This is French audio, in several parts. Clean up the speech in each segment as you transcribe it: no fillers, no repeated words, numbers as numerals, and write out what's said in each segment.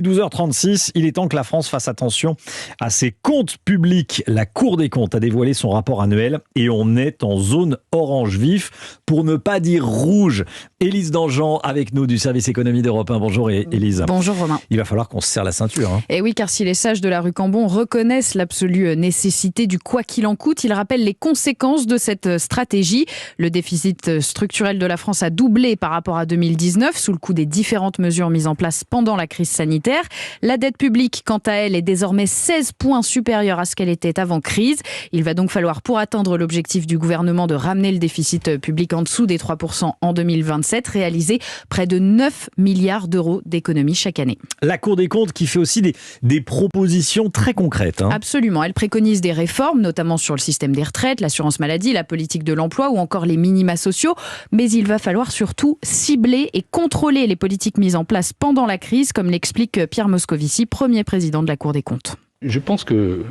12h36, il est temps que la France fasse attention à ses comptes publics. La Cour des comptes a dévoilé son rapport annuel et on est en zone orange vif, pour ne pas dire rouge. Élise Dangean avec nous du service économie d'Europe 1. Bonjour Élise. Bonjour Romain. Il va falloir qu'on se serre la ceinture. Et oui, car si les sages de la rue Cambon reconnaissent l'absolue nécessité du quoi qu'il en coûte, ils rappellent les conséquences de cette stratégie. Le déficit structurel de la France a doublé par rapport à 2019 sous le coup des différentes mesures mises en place pendant la crise sanitaire. La dette publique, quant à elle, est désormais 16 points supérieure à ce qu'elle était avant crise. Il va donc falloir, pour atteindre l'objectif du gouvernement de ramener le déficit public en dessous des 3% en 2027, réaliser près de 9 milliards d'euros d'économies chaque année. La Cour des comptes qui fait aussi des propositions très concrètes. Absolument. Elle préconise des réformes, notamment sur le système des retraites, l'assurance maladie, la politique de l'emploi ou encore les minima sociaux. Mais il va falloir surtout cibler et contrôler les politiques mises en place pendant la crise, comme l'explique Pierre Moscovici, premier président de la Cour des comptes. Je pense que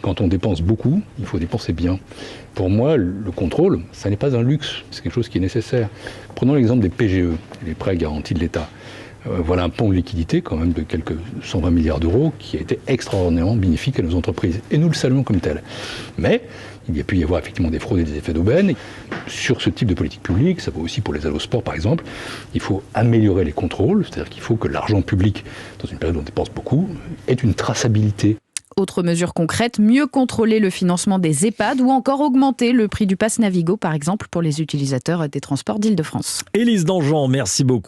quand on dépense beaucoup, il faut dépenser bien. Pour moi, le contrôle, ça n'est pas un luxe, c'est quelque chose qui est nécessaire. Prenons l'exemple des PGE, les prêts garantis de l'État. Voilà un pont de liquidité quand même de quelques 120 milliards d'euros qui a été extraordinairement bénéfique à nos entreprises. Et nous le saluons comme tel. Mais il y a pu y avoir effectivement des fraudes et des effets d'aubaine. Sur ce type de politique publique, ça vaut aussi pour les aides au sport par exemple, il faut améliorer les contrôles, c'est-à-dire qu'il faut que l'argent public, dans une période où on dépense beaucoup, ait une traçabilité. Autre mesure concrète, mieux contrôler le financement des EHPAD ou encore augmenter le prix du pass Navigo, par exemple, pour les utilisateurs des transports d'Île-de-France. Élise Dangean, merci beaucoup.